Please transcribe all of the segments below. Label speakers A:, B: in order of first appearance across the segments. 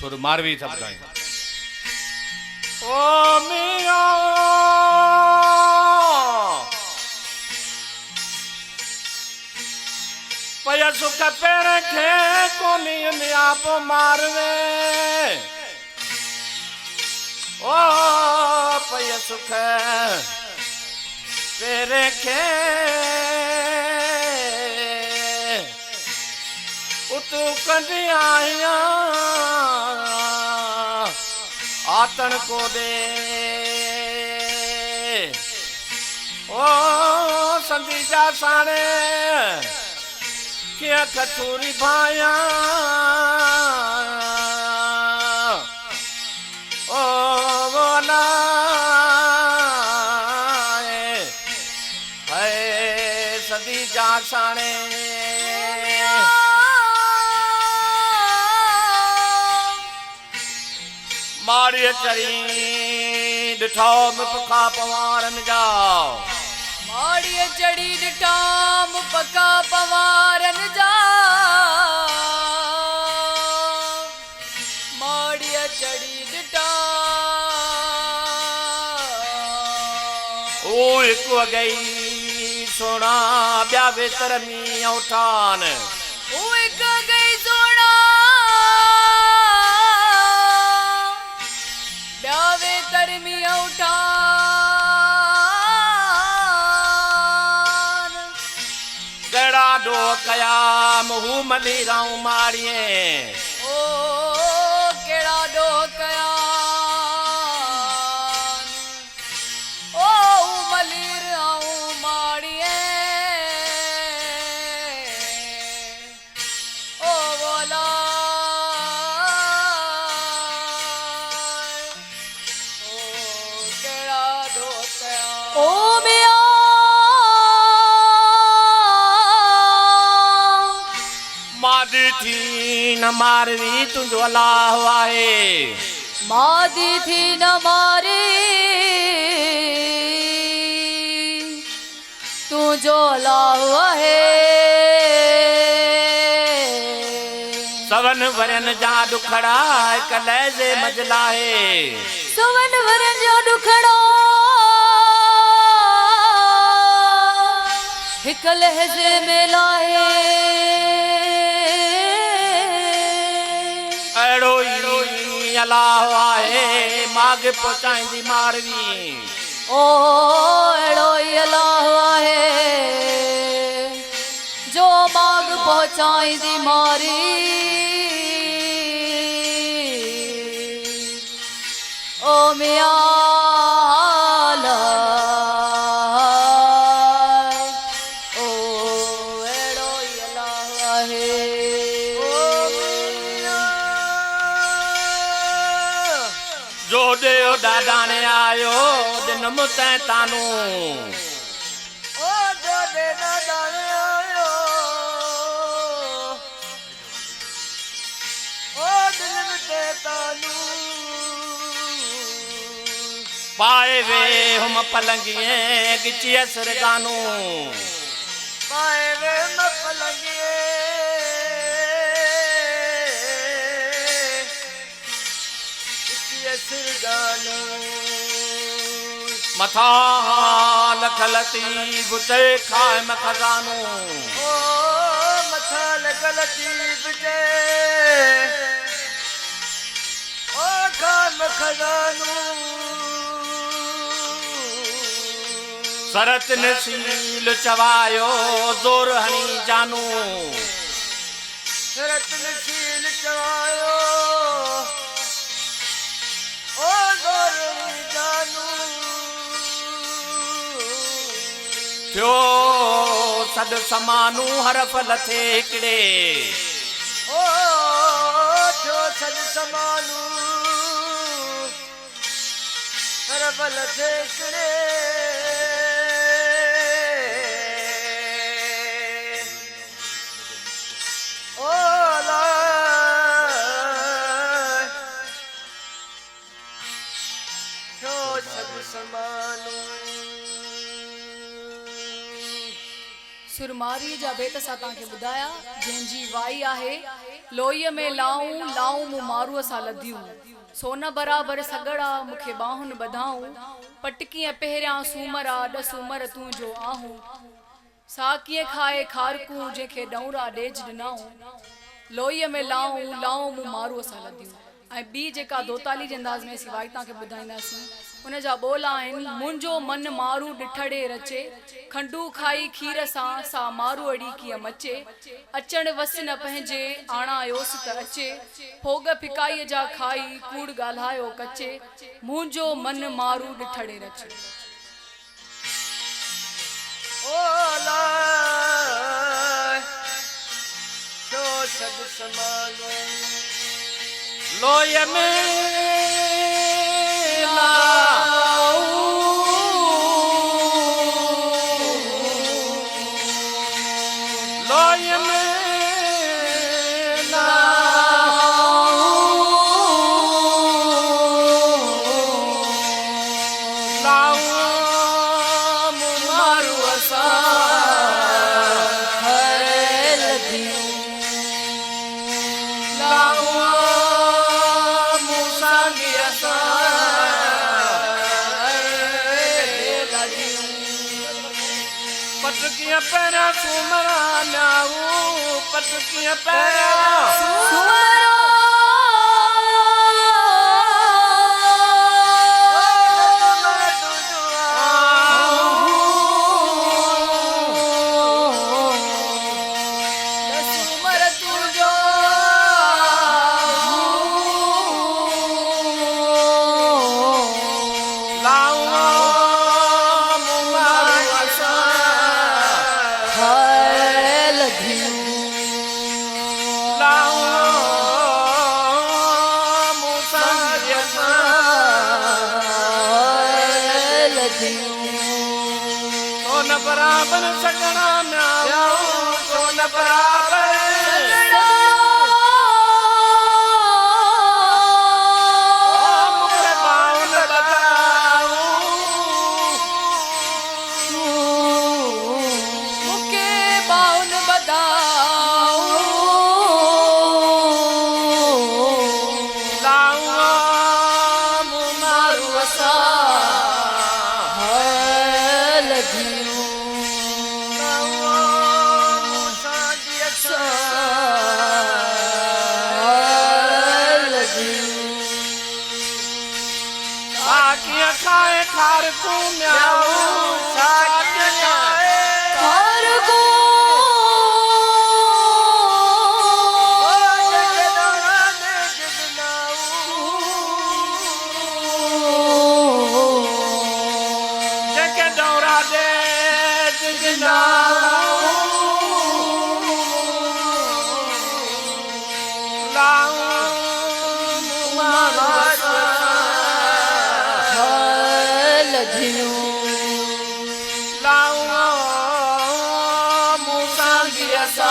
A: सुर मारवी सब गाए। ओ मिया पया सुख पेर खे कोनी में आप मारवे। ओ पया सुख पेर खे उतु कंदी आया आतन को दे। ओ संदी जा साणे क्या कचूरी भाया। ओ बोला है संदी जा साणे मारी चढ़ी डिठाम पका पवारन जाओ।
B: माड़ी चढ़ी डिठाम पका पवारन जाओ। माड़ी चढ़ी डिठाम
A: ओ एक गई सोना ब्यावे तरमी उठान।
B: ओ एक गई सोना ब्यावे तरमी उठान।
A: गड़ा दो कया महू मली राऊ मारिए।
B: ओ केड़ा दो कया ओ मली राऊ मारिए। ओ बोला ओ मिया
A: मादी थी न मारवी तुझो अल्लाह आहे।
B: मादी थी न मारी तुझो अल्लाह है।
A: सवन वरन जा दुखड़ा कलेजे मजला है।
B: सवन वरन जा दुखड़ा हिक लहजे में लाए।
A: अड़ो ही अल्लाह आहे माग पहुंचाईंदी मारवी।
B: ओ अड़ो ही अल्लाह है जो माग पहुंचाईंदी मारी। ओ मिया
A: जो देव दादा ने आयो दिन मुते तानू। ओ जो दे दादा ने आयो ओ दिन मुते तानू। पाए वे हम पलंगिए गिची असर गानू। पाए वे हम पलंगिए मथा लखलती बुचे खाए मखजानू। ओ मथा लखलती बुचे ओ खाए मखजानू। सरत नसील चवायो जोर हनी जानू। सरत नसील चवायो ओ जोर हनी जानू। थियो सद समानू हरफ लथे हिकड़े। ओ थियो सद समानू हरफ लथे हिकड़े। ओ ला थियो सद समानू।
B: सुरमारी जा बेत असां तव्हांखे ॿुधाया जंहिंजी वाई आहे लोईअ में लाऊं लाऊं मूं मारूअ सां लधियूं सोन बराबरि सगड़ा मूंखे बाहुनि ॿधाऊं पटकीअ पहिरियां सूमर ॾ सूमर तूं जो आहूं साकीअ खाए खारकूं जंहिंखे डौरा ॾेज ॾिनाऊं लोईअ में लाऊं लाऊं मूं मारूअ सां लधियूं ऐं ॿी जेका दोताली जे अंदाज़ में सिवाई तव्हांखे ॿुधाईंदासीं उन जा ॿोल आहिनि मुंहिंजो मन मारू ॾिठड़े रचे खंडू खाई खीर सां सा मारू अड़ी कीअं मचे अचण वस न पंहिंजे आणायोसि त अचे भोग फिकाईअ जा खाई कूड़ ॻाल्हायो कचे मुंहिंजो मन मारू ॾिठड़े रचे
A: लोय में लाऊं लोय में लाऊं मारू असा पटकियां पैरा सूमरा न्याऊ पटकियां पैरा सोन बराबर सगड़ा न्याऊ सोन बराबर मुखे बाउन बताऊं
B: मुखे बाउन बताऊं
A: लाऊं मारू असा साकिया खाए खारकू म्याऊ साकिया खाए
B: खारकू जके डौरा दे जिनाऊ लाऊं मारा लाऊं मूसा गिरसा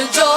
B: जो